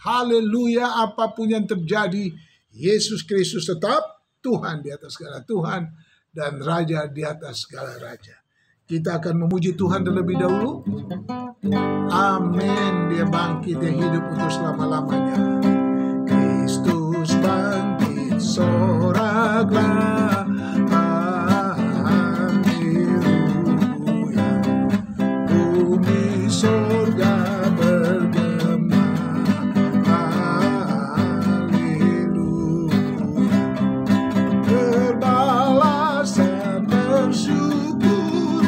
Haleluya, apapun yang terjadi, Yesus Kristus tetap Tuhan di atas segala Tuhan dan Raja di atas segala Raja. Kita akan memuji Tuhan terlebih dahulu. Amin. Dia bangkit, dia hidup untuk selama-lamanya. Kristus bangkit, soraklah. Haleluya. Bumi surga bergema. Haleluya. Berbalasan bersyukur.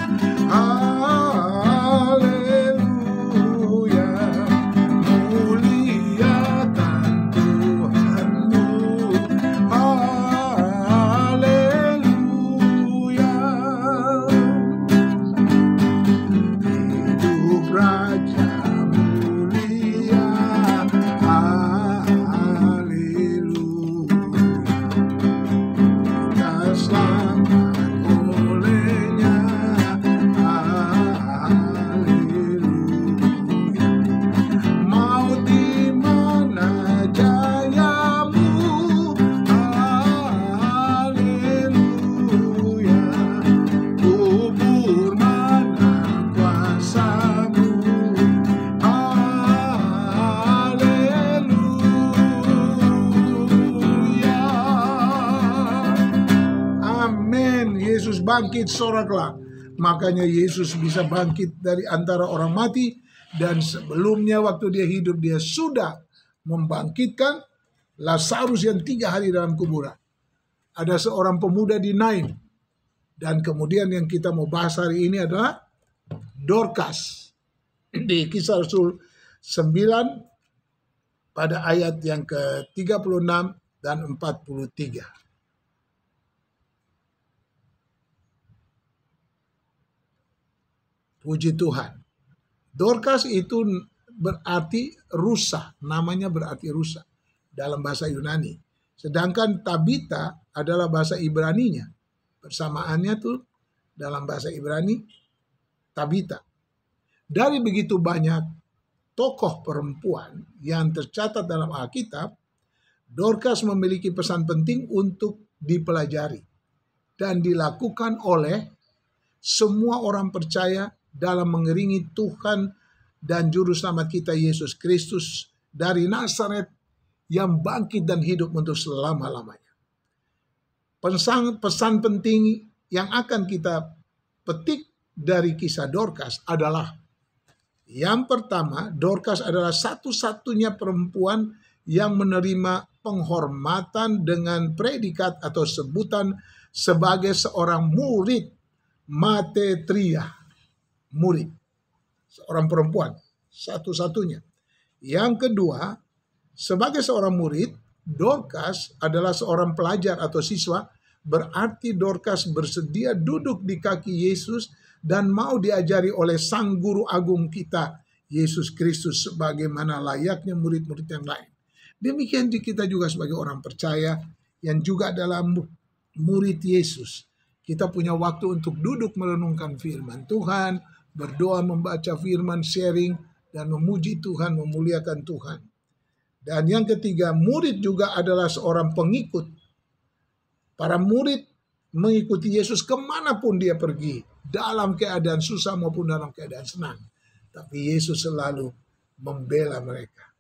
Haleluya. Muliakan Tuhanmu. Haleluya. Hidup Raja mulia. Haleluya. Kita selamat olehnya. Haleluya. Maut di mana jayamu. Haleluya. Kubur mana kuasamu. Haleluya. Amin. Yesus bangkit, soraklah. Makanya Yesus bisa bangkit dari antara orang mati. Dan sebelumnya waktu dia hidup, dia sudah membangkitkan Lazarus yang 3 hari dalam kuburan. Ada seorang pemuda di Nain. Dan kemudian yang kita mau bahas hari ini adalah Dorcas. Di Kisah Rasul 9 pada ayat yang ke-36 dan 43. Puji Tuhan. Dorcas itu berarti rusa, namanya berarti rusa dalam bahasa Yunani. Sedangkan Tabita adalah bahasa Ibraninya. Persamaannya tuh dalam bahasa Ibrani Tabita. Dari begitu banyak tokoh perempuan yang tercatat dalam Alkitab, Dorcas memiliki pesan penting untuk dipelajari dan dilakukan oleh semua orang percaya dalam mengiringi Tuhan dan Juru Selamat kita Yesus Kristus dari Nazaret yang bangkit dan hidup untuk selama-lamanya. Pesan penting yang akan kita petik dari kisah Dorcas adalah, yang pertama, Dorcas adalah satu-satunya perempuan yang menerima penghormatan dengan predikat atau sebutan sebagai seorang murid matetria. Murid, seorang perempuan, satu-satunya. Yang kedua, sebagai seorang murid, Dorcas adalah seorang pelajar atau siswa, berarti Dorcas bersedia duduk di kaki Yesus dan mau diajari oleh Sang Guru Agung kita, Yesus Kristus, sebagaimana layaknya murid-murid yang lain. Demikian kita juga sebagai orang percaya yang juga adalah murid Yesus. Kita punya waktu untuk duduk merenungkan firman Tuhan, berdoa, membaca firman, sharing, dan memuji Tuhan, memuliakan Tuhan. Dan yang ketiga, murid juga adalah seorang pengikut. Para murid mengikuti Yesus kemanapun dia pergi, dalam keadaan susah maupun dalam keadaan senang. Tapi Yesus selalu membela mereka.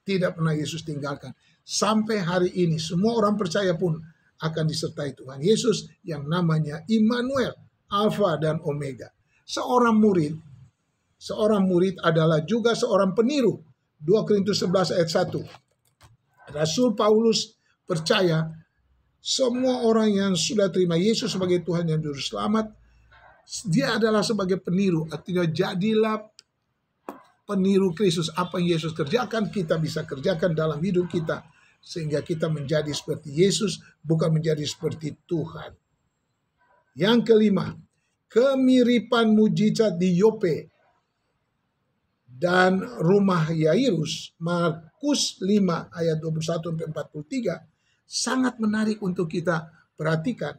Tidak pernah Yesus tinggalkan. Sampai hari ini, semua orang percaya pun akan disertai Tuhan Yesus yang namanya Immanuel, Alfa dan Omega. Seorang murid adalah juga seorang peniru. 2 Korintus 11 ayat 1. Rasul Paulus percaya semua orang yang sudah terima Yesus sebagai Tuhan dan Juru Selamat, dia adalah sebagai peniru. Artinya jadilah peniru Kristus. Apa yang Yesus kerjakan, kita bisa kerjakan dalam hidup kita. Sehingga kita menjadi seperti Yesus, bukan menjadi seperti Tuhan. Yang kelima, kemiripan mujizat di Yope dan rumah Yairus, Markus 5 ayat 21-43, sangat menarik untuk kita perhatikan.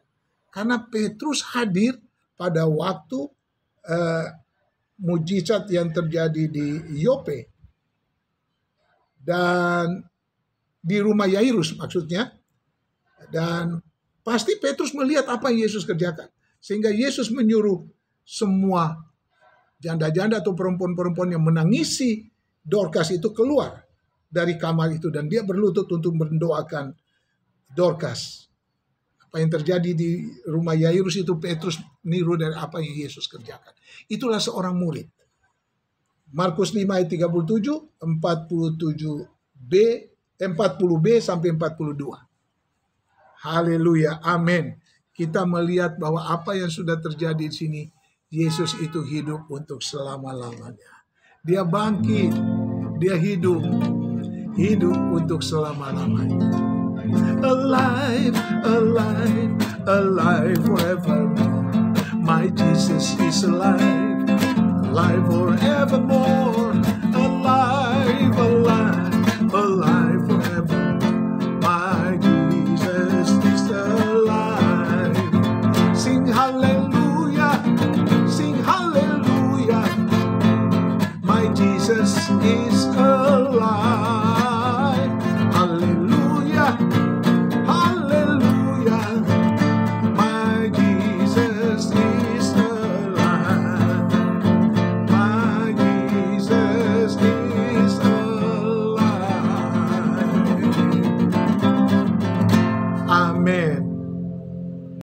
Karena Petrus hadir pada waktu mujizat yang terjadi di Yope. dan di rumah Yairus maksudnya. Dan pasti Petrus melihat apa yang Yesus kerjakan. Sehingga Yesus menyuruh semua janda-janda atau perempuan-perempuan yang menangisi Dorcas itu keluar dari kamar itu. Dan dia berlutut untuk mendoakan Dorcas. Apa yang terjadi di rumah Yairus itu Petrus niru dari apa yang Yesus kerjakan. Itulah seorang murid. Markus 5 ayat 37, 40b sampai 42. Haleluya, amin. Kita melihat bahwa apa yang sudah terjadi di sini, Yesus itu hidup untuk selama-lamanya. Dia bangkit, dia hidup untuk selama-lamanya. Alive, alive, alive forevermore. My Jesus is alive, alive forevermore. Alive, alive, alive forevermore. My Jesus is alive. Sing hallelujah, sing hallelujah. My Jesus is alive.